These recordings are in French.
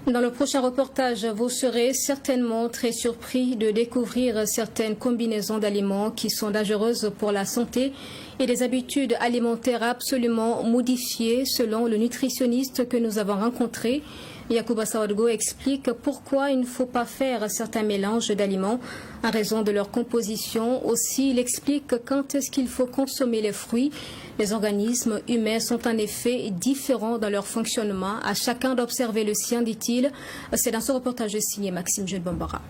Dans le prochain reportage, vous serez certainement très surpris de découvrir certaines combinaisons d'aliments qui sont dangereuses pour la santé et des habitudes alimentaires absolument modifiées selon le nutritionniste que nous avons rencontré. Yacouba Sawadgo explique pourquoi il ne faut pas faire certains mélanges d'aliments en raison de leur composition. Aussi, il explique quand est-ce qu'il faut consommer les fruits. Les organismes humains sont en effet différents dans leur fonctionnement. À chacun d'observer le sien, dit-il. C'est dans ce reportage signé Maxime Jeune Bambara.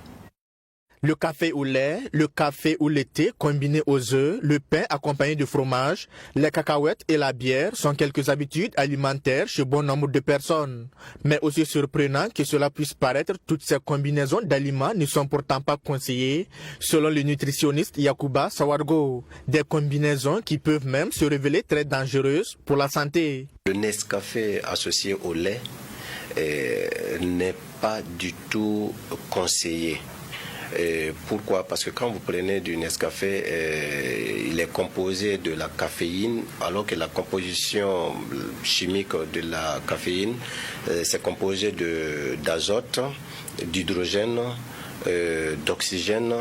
Le café au lait, le café ou le thé combiné aux œufs, le pain accompagné de fromage, les cacahuètes et la bière sont quelques habitudes alimentaires chez bon nombre de personnes. Mais aussi surprenant que cela puisse paraître, toutes ces combinaisons d'aliments ne sont pourtant pas conseillées, selon le nutritionniste Yacouba Sawadgo. Des combinaisons qui peuvent même se révéler très dangereuses pour la santé. Le Nescafé associé au lait n'est pas du tout conseillé. Pourquoi? Parce que quand vous prenez du Nescafé, il est composé de la caféine, alors que la composition chimique de la caféine, c'est composé d'azote, d'hydrogène, d'oxygène,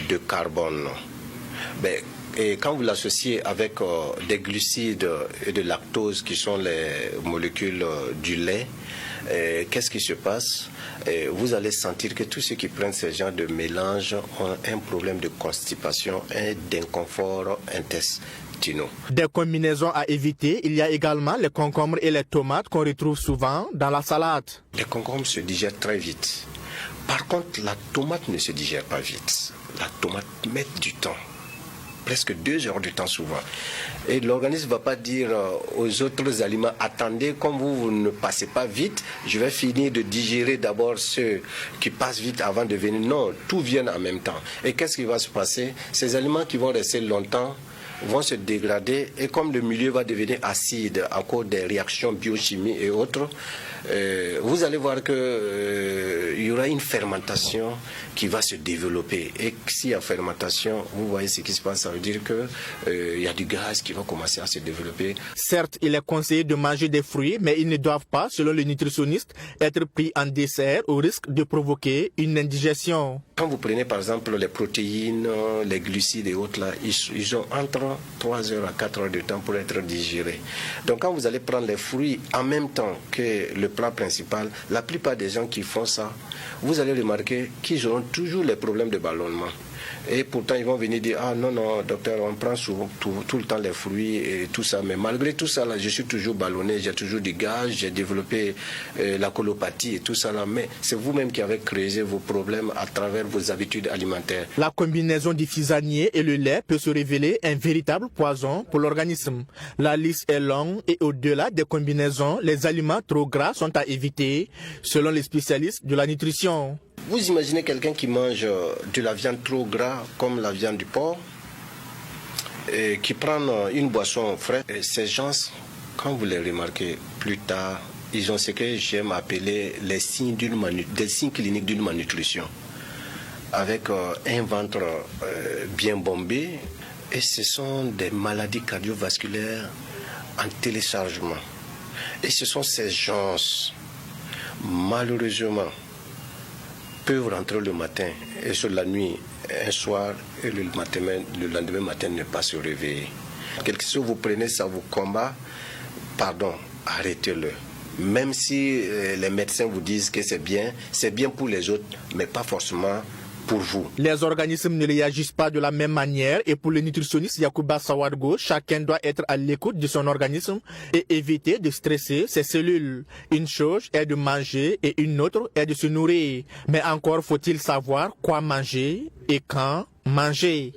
de carbone. Et quand vous l'associez avec des glucides et de lactose, qui sont les molécules du lait, qu'est-ce qui se passe? Vous allez sentir que tous ceux qui prennent ce genre de mélange ont un problème de constipation et d'inconfort intestinaux. Des combinaisons à éviter, il y a également les concombres et les tomates qu'on retrouve souvent dans la salade. Les concombres se digèrent très vite. Par contre, la tomate ne se digère pas vite. La tomate met du temps. Presque 2 heures de temps souvent. Et l'organisme ne va pas dire aux autres aliments, attendez, comme vous ne passez pas vite, je vais finir de digérer d'abord ceux qui passent vite avant de venir. Non, tout vient en même temps. Et qu'est-ce qui va se passer? Ces aliments qui vont rester longtemps vont se dégrader, et comme le milieu va devenir acide à cause des réactions biochimiques et autres, vous allez voir que il y aura une fermentation qui va se développer. Et s'il y a fermentation, vous voyez ce qui se passe, ça veut dire que il y a du gaz qui va commencer à se développer. Certes, il est conseillé de manger des fruits, mais ils ne doivent pas, selon le nutritionniste, être pris en dessert au risque de provoquer une indigestion. Quand vous prenez par exemple les protéines, les glucides et autres, là, ils ont entre 3 heures à 4 heures de temps pour être digérés. Donc quand vous allez prendre les fruits en même temps que le plat principal, la plupart des gens qui font ça, vous allez remarquer qu'ils auront toujours les problèmes de ballonnement. Et pourtant, ils vont venir dire, ah non, non, docteur, on prend souvent, tout le temps les fruits et tout ça. Mais malgré tout ça, là, je suis toujours ballonné, j'ai toujours du gaz, j'ai développé la colopathie et tout ça. Là. Mais c'est vous-même qui avez créé vos problèmes à travers vos habitudes alimentaires. La combinaison du fisanier et le lait peut se révéler un véritable poison pour l'organisme. La liste est longue et au-delà des combinaisons, les aliments trop gras sont à éviter, selon les spécialistes de la nutrition. Vous imaginez quelqu'un qui mange de la viande trop gras, comme la viande du porc, et qui prend une boisson fraîche. Et ces gens, quand vous les remarquez plus tard, ils ont ce que j'aime appeler les signes des signes cliniques d'une malnutrition, avec un ventre bien bombé, et ce sont des maladies cardiovasculaires en téléchargement. Et ce sont ces gens, malheureusement, peuvent rentrer le matin et sur la nuit, un soir, et le lendemain matin ne pas se réveiller. Quelque chose vous prenez, ça vous combat, pardon, arrêtez-le. Même si les médecins vous disent que c'est bien pour les autres, mais pas forcément pour vous. Les organismes ne réagissent pas de la même manière et pour le nutritionniste Yacouba Sawadgo, chacun doit être à l'écoute de son organisme et éviter de stresser ses cellules. Une chose est de manger et une autre est de se nourrir. Mais encore faut-il savoir quoi manger et quand manger.